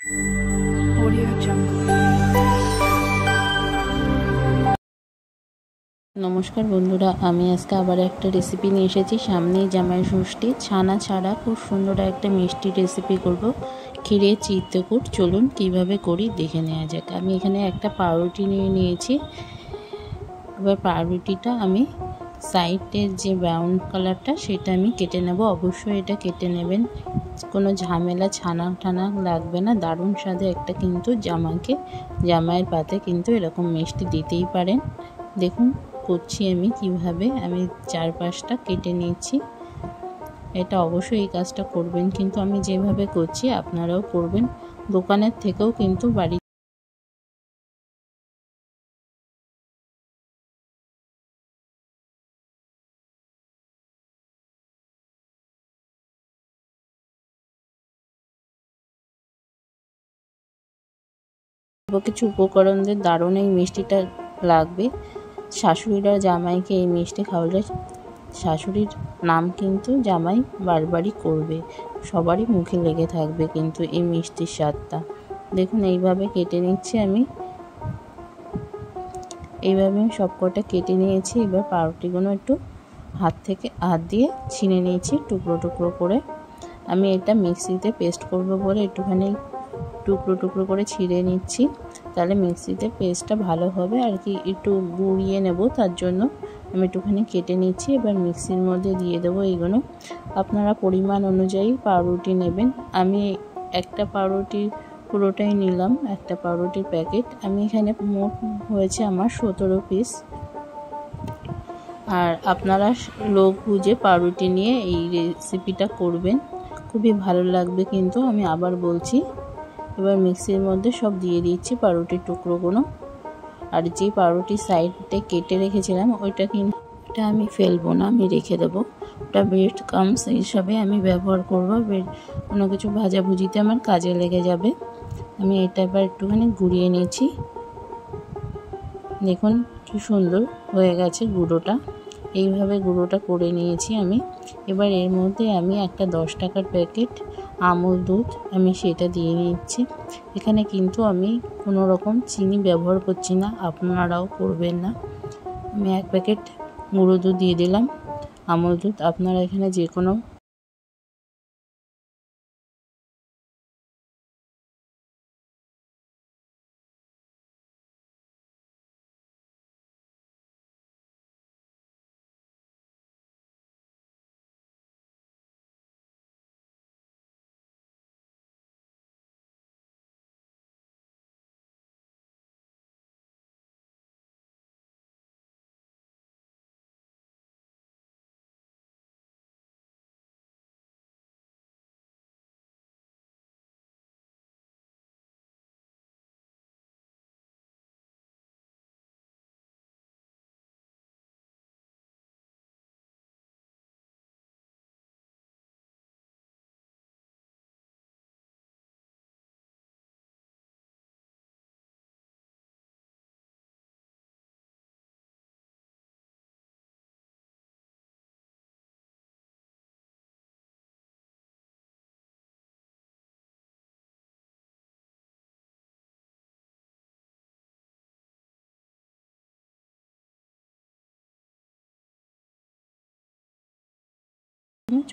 Audio Jungle। নমস্কার বন্ধুরা, আমি আজকে আবার একটা রেসিপি নিয়ে এসেছি। সামনেই জামাই ষষ্ঠী, ছানা ছাড়া খুব সুন্দর একটা মিষ্টি রেসিপি করব, ক্ষীরে চিত্রকূট। চলুন কিভাবে করি দেখে নেওয়া যাক। আমি এখানে একটা পাউরুটি নিয়ে নিয়েছি। এবার পাউরুটিটা আমি সাইডের যে ব্রাউন কালারটা সেটা আমি কেটে নেব। অবশ্যই এটা কেটে নেবেন, কোনো ঝামেলা ছানা টানা লাগবে না। দারুণ স্বাদে একটা কিন্তু জামাইয়ের পাতে কিন্তু এরকম মিষ্টি দিতেই পারেন। দেখুন করছি আমি কিভাবে, আমি 4-5টা কেটে নিয়েছি। এটা অবশ্যই এই কাজটা করবেন, কিন্তু আমি যেভাবে করছি আপনারাও করবেন। দোকানের থেকেও কিন্তু বাড়ি কিছু উপকরণদের দারুণ এই মিষ্টিটা লাগবে। শাশুড়িরা জামাইকে এই মিষ্টি খাওয়ালে শাশুড়ির নাম কিন্তু জামাই বারবারই করবে, সবারই মুখে লেগে থাকবে কিন্তু এই মিষ্টির স্বাদটা। দেখুন এইভাবে কেটে নিচ্ছি আমি, এইভাবে আমি সবকটা কেটে নিয়েছি। এবার পাউরুটিগুলো একটু হাত দিয়ে ছিঁড়ে নিয়েছি টুকরো টুকরো করে। আমি এটা মিক্সিতে পেস্ট করব বলে একটুখানি টুকরো টুকরো করে ছিঁড়ে নিচ্ছি, তাহলে মিক্সিতে পেস্টটা ভালো হবে আর কি। একটু গুঁড়িয়ে নেব, তার জন্য আমি একটুখানি কেটে নিচ্ছি। এবার মিক্সির মধ্যে দিয়ে দেবো এইগুলো। আপনারা পরিমাণ অনুযায়ী পাউরুটি নেবেন। আমি একটা পাউরুটি পুরোটাই নিলাম, একটা পাউরুটির প্যাকেট। আমি এখানে মোট হয়েছে আমার 17 পিস। আর আপনারা লোক বুঝে পাউরুটি নিয়ে এই রেসিপিটা করবেন, খুবই ভালো লাগবে কিন্তু। আমি আবার বলছি, এবার মিক্সির মধ্যে সব দিয়ে দিচ্ছি পাউরুটির টুকরোগুলো। আর যে পাউরুটির সাইডে কেটে রেখেছিলাম ওইটা কিন্তু আমি ফেলবো না, আমি রেখে দেবো। ওটা ব্রেড ক্রাম্বস হিসাবে আমি ব্যবহার করবো। কোনো কিছু ভাজাভুজিতে আমার কাজে লেগে যাবে। আমি এটা এবার একটুখানি গুঁড়িয়ে নিয়েছি। দেখুন কি সুন্দর হয়ে গেছে গুঁড়োটা। এইভাবে গুঁড়োটা করে নিয়েছি আমি। এবার এর মধ্যে আমি একটা 10 টাকার প্যাকেট আমুল দুধ আমি সেটা দিয়ে নিচ্ছি। এখানে কিন্তু আমি কোনো রকম চিনি ব্যবহার করছি না, আপনারাও করবেন না। আমি 1 প্যাকেট গুঁড়ো দুধ দিয়ে দিলাম, আমুল দুধ। আপনারা এখানে যে কোনো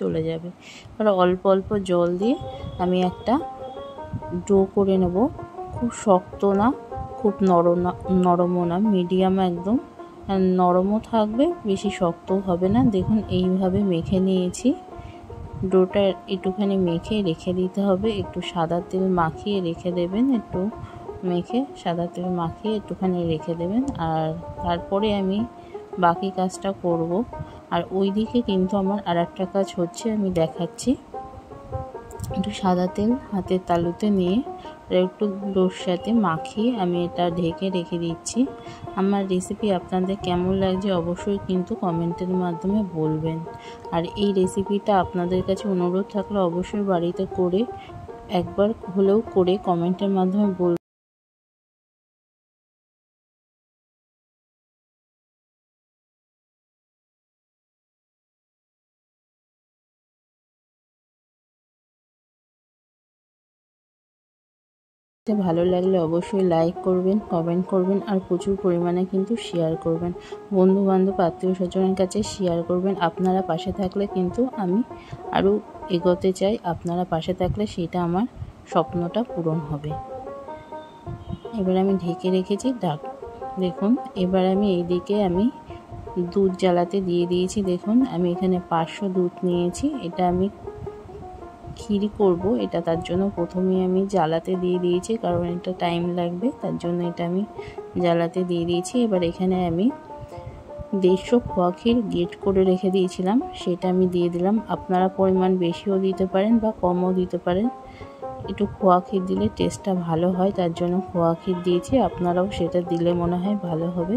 চলে যাবে। আর অল্প অল্প জল দিয়ে আমি একটা ডো করে নেব। খুব শক্ত না, খুব নরমও না, মিডিয়াম একদম। নরমও থাকবে, বেশি শক্তও হবে না। দেখুন এইভাবে মেখে নিয়েছি। ডোটা একটুখানি মেখে রেখে দিতে হবে। একটু সাদা তেল মাখিয়ে রেখে দেবেন, একটু মেখে সাদা তেল মাখিয়ে একটুখানি রেখে দেবেন। আর তারপরে আমি বাকি কাজটা করব। আর ওই দিকে কিন্তু আমার আর একটা কাজ হচ্ছে, আমি দেখাচ্ছি। একটু সাদা তেল হাতের তালুতে নিয়ে একটু ডোর সাথে মাখিয়ে আমি এটা ঢেকে রেখে দিচ্ছি। আমার রেসিপি আপনাদের কেমন লাগছে অবশ্যই কিন্তু কমেন্টের মাধ্যমে বলবেন। আর এই রেসিপিটা আপনাদের কাছে অনুরোধ থাকলে অবশ্যই বাড়িতে করে একবার হলেও করে কমেন্টের মাধ্যমে বলবেন। ভালো লাগলে অবশ্যই লাইক করবেন, কমেন্ট করবেন আর প্রচুর পরিমাণে কিন্তু শেয়ার করবেন। বন্ধু বান্ধব আত্মীয় স্বজনের কাছে শেয়ার করবেন। আপনারা পাশে থাকলে কিন্তু আমি আরও এগোতে চাই। আপনারা পাশে থাকলে সেটা আমার স্বপ্নটা পূরণ হবে। এবার আমি ঢেকে রেখেছি। দেখুন এবার আমি এইদিকে দুধ জ্বালাতে দিয়ে দিয়েছি। দেখুন আমি এখানে 500 দুধ নিয়েছি। এটা আমি ক্ষীর করব, এটা তার জন্য প্রথমে আমি জ্বালাতে দিয়ে দিয়েছি, কারণ এটা টাইম লাগবে, তার জন্য এটা আমি জ্বালাতে দিয়ে দিয়েছি। এবার এখানে আমি 150 খোয়া ক্ষীর গ্রেট করে রেখে দিয়েছিলাম, সেটা আমি দিয়ে দিলাম। আপনারা পরিমাণ বেশিও দিতে পারেন বা কমও দিতে পারেন। একটু খোয়া ক্ষীর দিলে টেস্টটা ভালো হয়, তার জন্য খোয়া ক্ষীর দিয়েছি। আপনারাও সেটা দিলে মনে হয় ভালো হবে।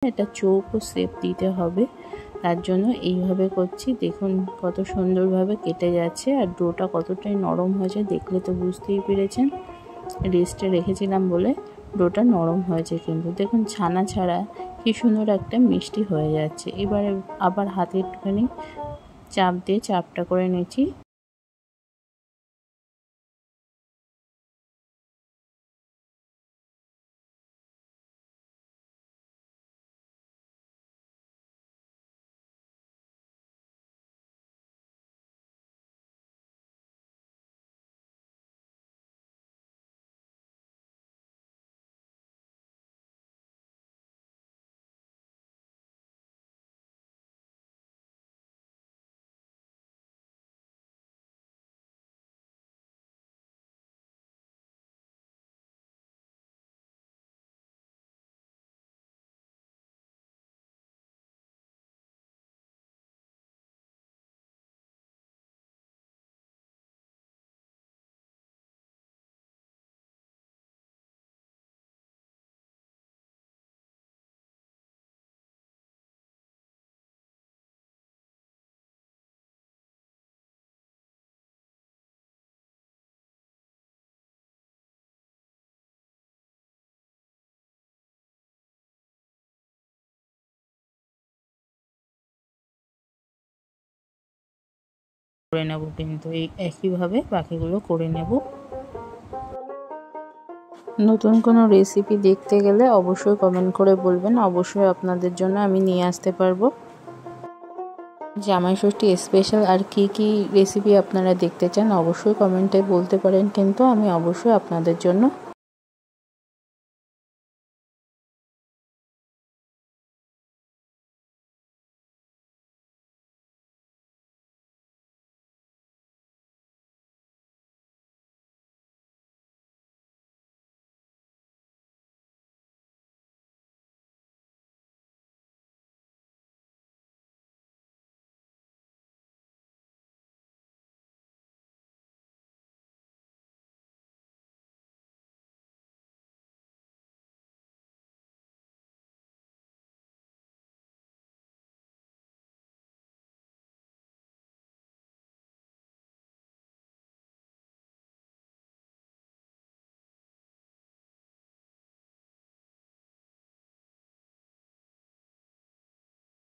এটা চৌকো শেপ দিতে হবে, তার জন্য এইভাবে করছি। দেখুন কত সুন্দরভাবে কেটে যাচ্ছে আর ডোটা কতটাই নরম হয়েছে, দেখলে তো বুঝতেই পেরেছেন। রেস্টে রেখেছিলাম বলে ডোটা নরম হয়েছে, কিন্তু দেখুন ছানা ছাড়া কি সুন্দর একটা মিষ্টি হয়ে যাচ্ছে। এবারে আবার হাতে একটুখানি চাপ দিয়ে চাপটা করে নিচ্ছি। করে নেব, কিন্তু এই একইভাবে বাকিগুলো করে নেব। নতুন কোনো রেসিপি দেখতে গেলে অবশ্যই কমেন্ট করে বলবেন, অবশ্যই আপনাদের জন্য আমি নিয়ে আসতে পারবো। জামাই ষষ্ঠী স্পেশাল আর কি রেসিপি আপনারা দেখতে চান অবশ্যই কমেন্টে বলতে পারেন, কিন্তু আমি অবশ্যই আপনাদের জন্য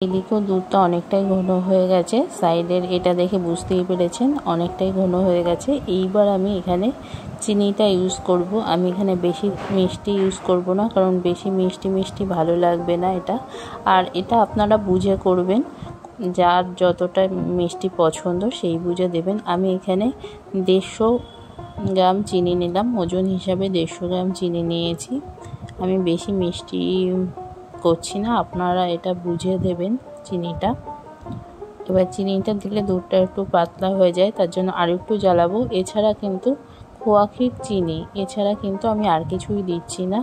এদিকেও দুধটা অনেকটাই ঘন হয়ে গেছে। সাইডের এটা দেখে বুঝতেই পেরেছেন অনেকটাই ঘন হয়ে গেছে। এইবার আমি এখানে চিনিটা ইউজ করব। আমি এখানে বেশি মিষ্টি ইউজ করব না, কারণ বেশি মিষ্টি ভালো লাগবে না এটা। আর এটা আপনারা বুঝে করবেন, যার যতটা মিষ্টি পছন্দ সেই বুঝে দেবেন। আমি এখানে 150 গ্রাম চিনি নিলাম, ওজন হিসাবে 150 গ্রাম চিনি নিয়েছি। আমি বেশি মিষ্টি করছি না, আপনারা এটা বুঝে দেবেন চিনিটা। এবার চিনিটা দিলে দুধটা একটু পাতলা হয়ে যায়, তার জন্য আর একটু জ্বালাবো। এছাড়া কিন্তু খোয়া ক্ষীর চিনি এছাড়া কিন্তু আমি আর কিছুই দিচ্ছি না।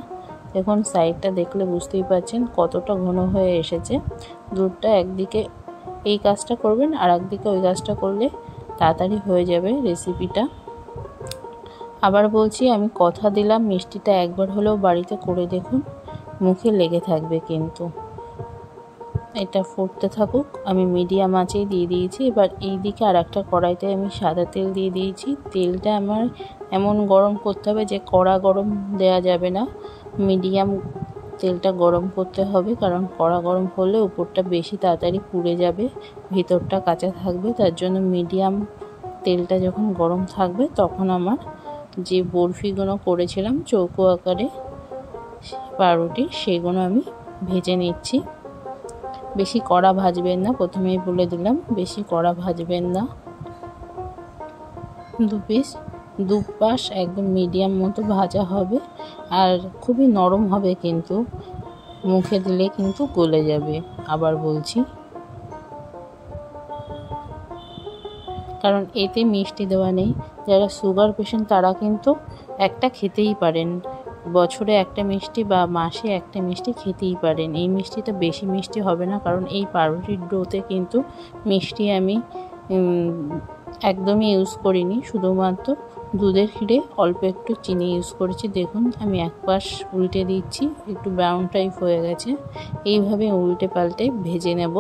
দেখুন সাইডটা দেখলে বুঝতেই পারছেন কতটা ঘন হয়ে এসেছে। দুধটা একদিকে এই কাজটা করবেন আর একদিকে ওই কাজটা করলে তাড়াতাড়ি হয়ে যাবে রেসিপিটা। আবার বলছি, আমি কথা দিলাম মিষ্টিটা একবার হলেও বাড়িতে করে দেখুন, মুখে লেগে থাকবে কিন্তু। এটা ফুটতে থাকুক, আমি মিডিয়াম আঁচেই দিয়ে দিয়েছি। এবার এই দিকে আর একটা কড়াইতে আমি সাদা তেল দিয়ে দিয়েছি। তেলটা আমার এমন গরম করতে হবে যে কড়া গরম দেয়া যাবে না, মিডিয়াম তেলটা গরম করতে হবে, কারণ কড়া গরম হলে উপরটা বেশি তাড়াতাড়ি পুড়ে যাবে, ভিতরটা কাঁচা থাকবে। তার জন্য মিডিয়াম তেলটা যখন গরম থাকবে তখন আমার যে বরফিগুলো করেছিলাম চৌকো আকারে পাউরুটি, সেগুলো আমি ভেজে নিচ্ছি। বেশি কড়া ভাজবেন না, প্রথমেই বলে দিলাম বেশি কড়া ভাজবেন না। দু পাশ একদম মিডিয়াম মতো ভাজা হবে, আর খুবই নরম হবে, কিন্তু মুখে দিলে কিন্তু গলে যাবে। আবার বলছি, কারণ এতে মিষ্টি দেওয়া নেই। যারা সুগার পেশেন্ট তারা কিন্তু একটা খেতেই পারেন, বছরে একটা মিষ্টি বা মাসে একটা মিষ্টি খেতেই পারেন। এই মিষ্টিটা বেশি মিষ্টি হবে না, কারণ এই পাউরুটির ডোতে কিন্তু মিষ্টি আমি একদমই ইউজ করিনি, শুধুমাত্র দুধের ক্ষীরে অল্প একটু চিনি ইউজ করেছি। দেখুন আমি এক পাশ উল্টে দিচ্ছি, একটু ব্রাউন টাইপ হয়ে গেছে, এইভাবে উল্টে পাল্টে ভেজে নেব।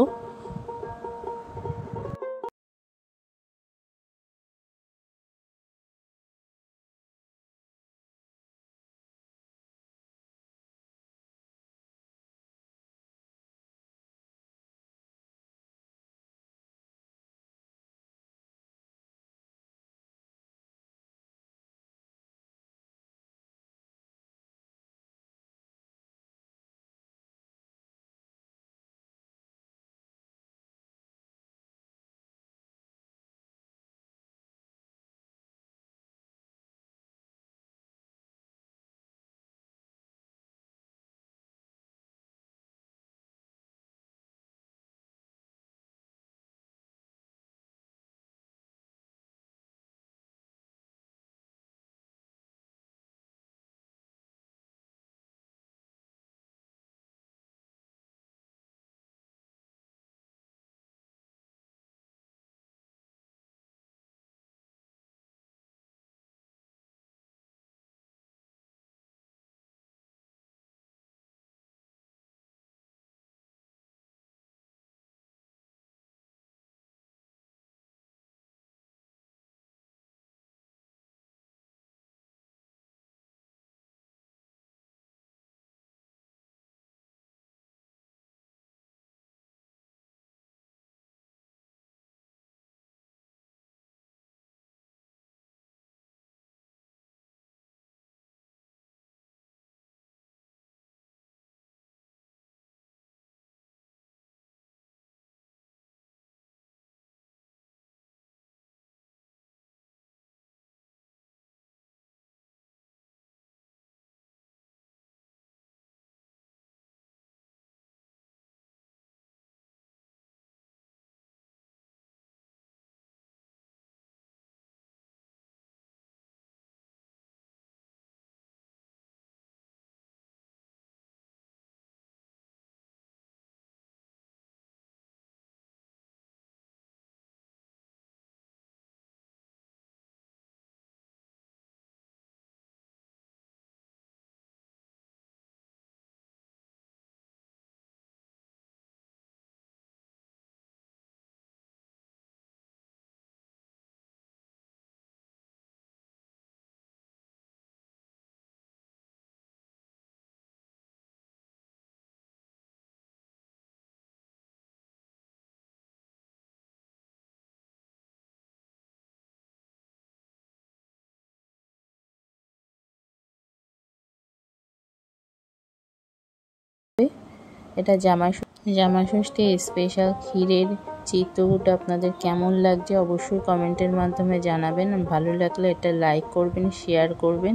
এটা জামাই ষষ্ঠী স্পেশাল ক্ষীরের চিত্রকূট আপনাদের কেমন লাগছে অবশ্যই কমেন্টের মাধ্যমে জানাবেন। ভালো লাগলে এটা লাইক করবেন, শেয়ার করবেন।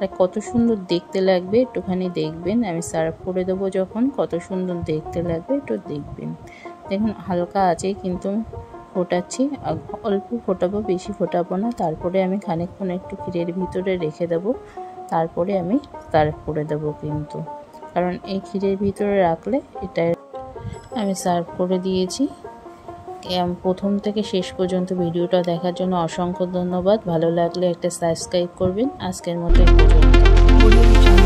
আর কত সুন্দর দেখতে লাগবে একটুখানি দেখবেন, আমি সার্ভ করে দেবো যখন কত সুন্দর দেখতে লাগবে একটু দেখবেন। দেখুন হালকা আছে কিন্তু ফোটাচ্ছি, অল্প ফোটাবো, বেশি ফোটাবো না। তারপরে আমি খানিকক্ষণ একটু ক্ষীরের ভিতরে রেখে দেবো, তারপরে আমি সার্ভ করে দেবো কিন্তু, কারণ এই ক্ষীরের ভিতরে রাখলে এটা আমি সার্ভ করে দিয়েছি। প্রথম থেকে শেষ পর্যন্ত ভিডিওটা দেখার জন্য অসংখ্য ধন্যবাদ। ভালো লাগলে একটা সাবস্ক্রাইব করবেন। আজকের মতো এই পর্যন্ত।